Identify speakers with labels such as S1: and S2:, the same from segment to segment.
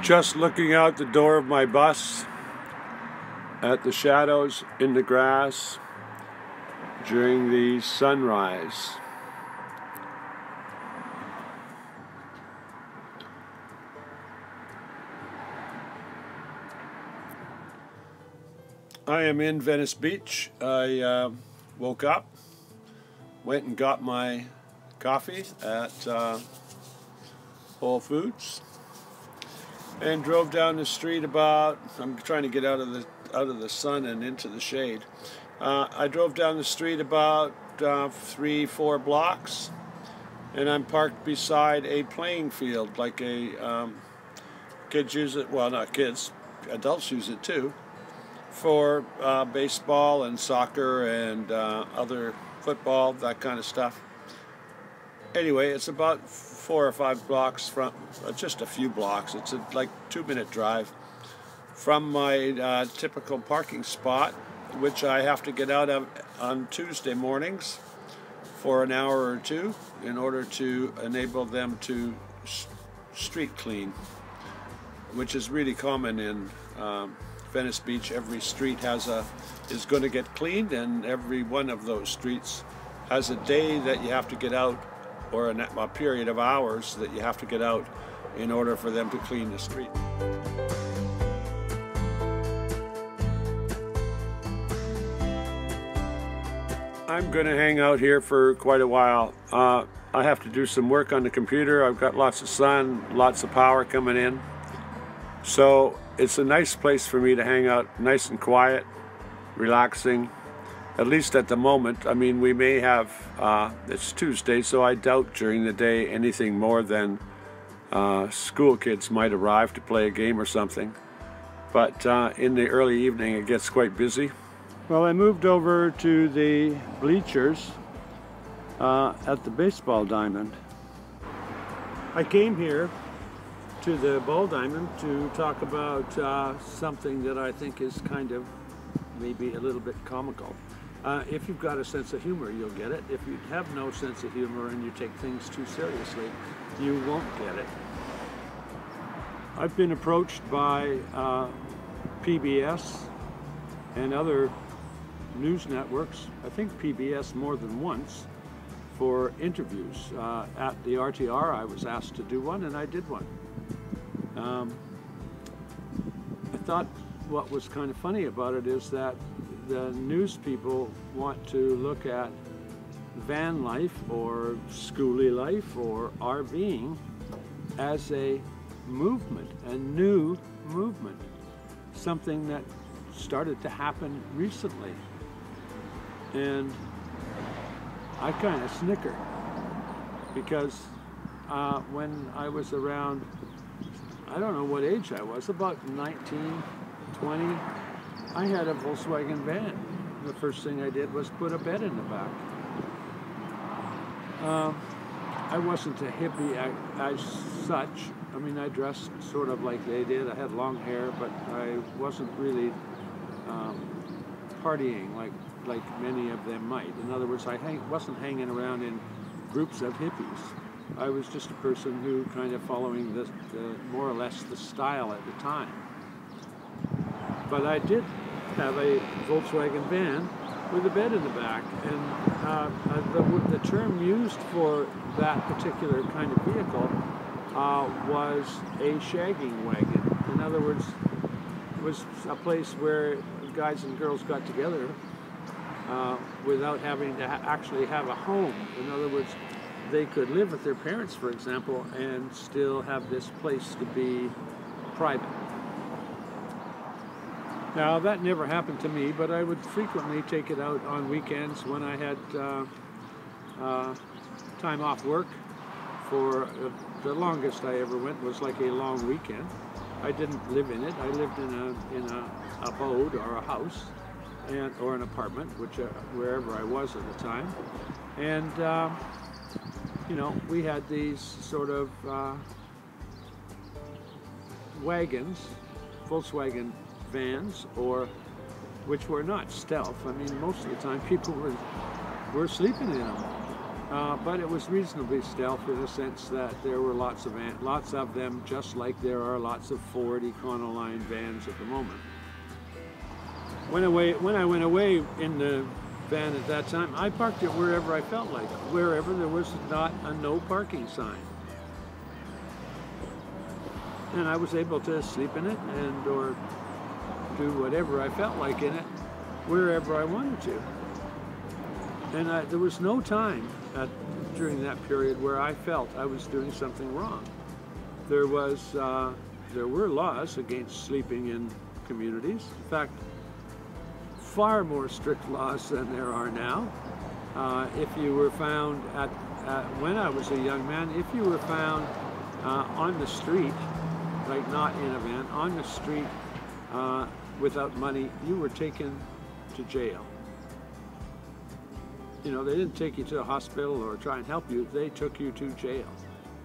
S1: Just looking out the door of my bus at the shadows in the grass during the sunrise. I am in Venice Beach. I woke up, went and got my coffee at Whole Foods, and drove down the street about, I'm trying to get out of the sun and into the shade. I drove down the street about 3-4 blocks, and I'm parked beside a playing field, like a kids use it, well, not kids, adults use it too, for baseball and soccer and other football, that kind of stuff. Anyway, it's about 4 or 5 blocks from, just a few blocks. It's a like 2-minute drive from my typical parking spot, which I have to get out of on Tuesday mornings for an hour or two in order to enable them to street clean, which is really common in Venice Beach. Every street is going to get cleaned, and every one of those streets has a day that you have to get out, or a period of hours that you have to get out in order for them to clean the street. I'm going to hang out here for quite a while. I have to do some work on the computer. I've got lots of sun, lots of power coming in. So it's a nice place for me to hang out, nice and quiet, relaxing, at least at the moment. I mean, we may have, it's Tuesday, so I doubt during the day anything more than school kids might arrive to play a game or something. But in the early evening, it gets quite busy. Well, I moved over to the bleachers at the baseball diamond. I came here to the ball diamond to talk about something that I think is kind of maybe a little bit comical. If you've got a sense of humor, you'll get it. If you have no sense of humor and you take things too seriously, you won't get it. I've been approached by PBS and other news networks, I think PBS more than once, for interviews. At the RTR, I was asked to do one, and I did one. I thought what was kind of funny about it is that the news people want to look at van life or schoolie life or RVing as a movement, a new movement, something that started to happen recently. And I kind of snicker because when I was around, I don't know what age I was, about 19, 20, I had a Volkswagen van. The first thing I did was put a bed in the back. I wasn't a hippie as such. I mean, I dressed sort of like they did. I had long hair, but I wasn't really partying like many of them might. In other words, I wasn't hanging around in groups of hippies. I was just a person who kind of following the more or less the style at the time. But I did have a Volkswagen van with a bed in the back, and the term used for that particular kind of vehicle was a shagging wagon. In other words, it was a place where guys and girls got together without having to actually have a home. In other words, they could live with their parents, for example, and still have this place to be private. Now, that never happened to me, but I would frequently take it out on weekends when I had time off work. For the longest I ever went was like a long weekend. I didn't live in it. I lived in a abode or a house, or an apartment, wherever I was at the time. And you know, we had these sort of wagons, Volkswagen vans, which were not stealth. I mean, most of the time people were sleeping in them. but it was reasonably stealth in the sense that there were lots of them, just like there are lots of Ford Econoline vans at the moment. When I went away in the van at that time, I parked it wherever I felt like, wherever there was not a no parking sign. And I was able to sleep in it and or do whatever I felt like in it, wherever I wanted to. And there was no time during that period where I felt I was doing something wrong. There were laws against sleeping in communities. In fact, far more strict laws than there are now. If you were found when I was a young man, if you were found on the street, like not in a van, on the street without money, you were taken to jail. You know, they didn't take you to a hospital or try and help you, they took you to jail.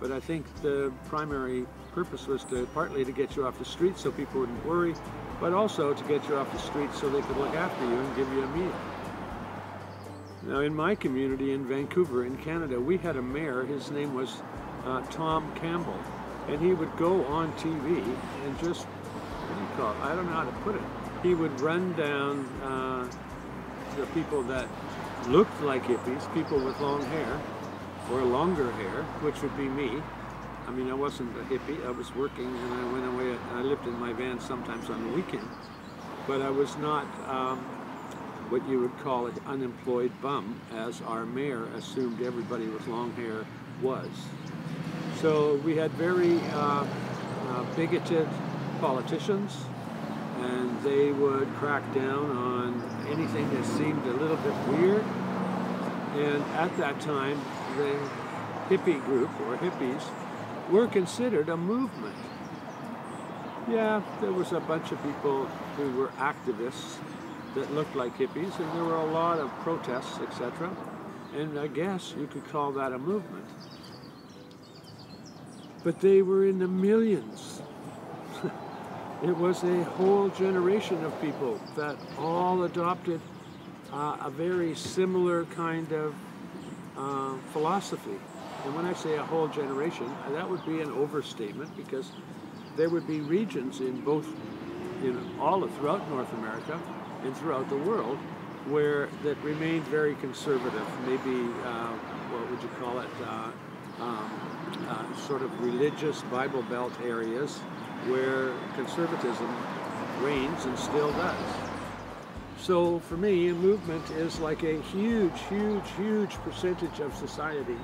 S1: But I think the primary purpose was partly to get you off the street so people wouldn't worry, but also to get you off the street so they could look after you and give you a meal. Now in my community in Vancouver, in Canada, we had a mayor, his name was Tom Campbell, and he would go on TV and just, what do you call it? I don't know how to put it. He would run down the people that looked like hippies, people with long hair, or longer hair, which would be me. I mean, I wasn't a hippie, I was working and I went away, I lived in my van sometimes on the weekend, but I was not what you would call an unemployed bum, as our mayor assumed everybody with long hair was. So we had very bigoted politicians, and they would crack down on anything that seemed a little bit weird. And at that time, the hippie group, or hippies, were considered a movement. Yeah, there was a bunch of people who were activists that looked like hippies, and there were a lot of protests, etc. And I guess you could call that a movement. But they were in the millions. It was a whole generation of people that all adopted a very similar kind of philosophy. And when I say a whole generation, that would be an overstatement, because there would be regions in both, throughout North America and throughout the world, that remained very conservative. Maybe, what would you call it, sort of religious Bible Belt areas where conservatism reigns and still does. So for me, a movement is like a huge, huge, huge percentage of society.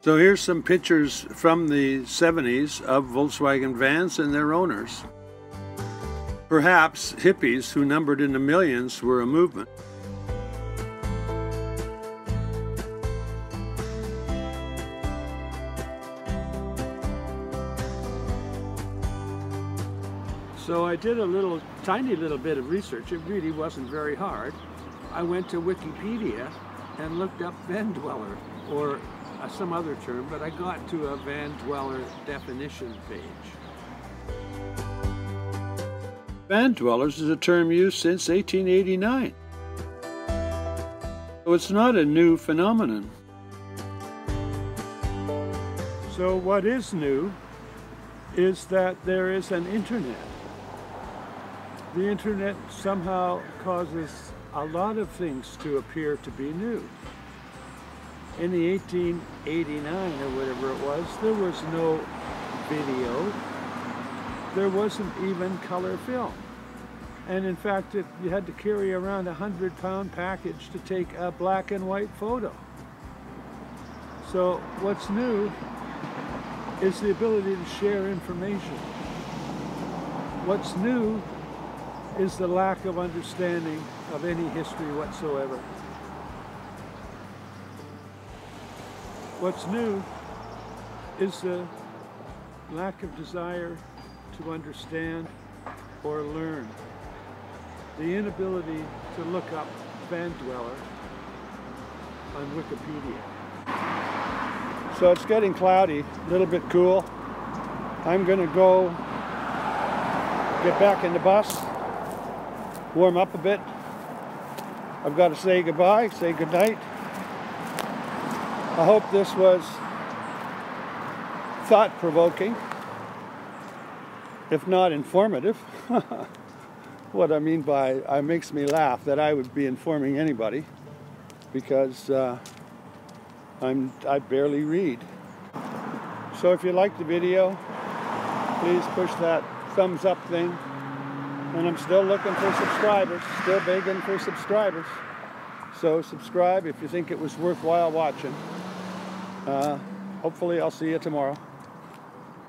S1: So here's some pictures from the 70s of Volkswagen vans and their owners. Perhaps hippies, who numbered in the millions, were a movement. So I did a tiny little bit of research. It really wasn't very hard. I went to Wikipedia and looked up VanDweller, or some other term, but I got to a VanDweller definition page. VanDwellers is a term used since 1889. So it's not a new phenomenon. So what is new is that there is an internet. The internet somehow causes a lot of things to appear to be new. In the 1889 or whatever it was, there was no video. There wasn't even color film. And in fact, you had to carry around a 100-pound package to take a black and white photo. So what's new is the ability to share information. What's new is the lack of understanding of any history whatsoever. What's new is the lack of desire to understand or learn. The inability to look up VanDweller on Wikipedia. So it's getting cloudy, a little bit cool. I'm gonna go get back in the bus, warm up a bit. I've got to say goodbye, say goodnight, I hope this was thought-provoking, if not informative. What I mean by it makes me laugh that I would be informing anybody, because I barely read. So if you liked the video, please push that thumbs up thing. And I'm still looking for subscribers, still begging for subscribers. So subscribe if you think it was worthwhile watching. Hopefully I'll see you tomorrow.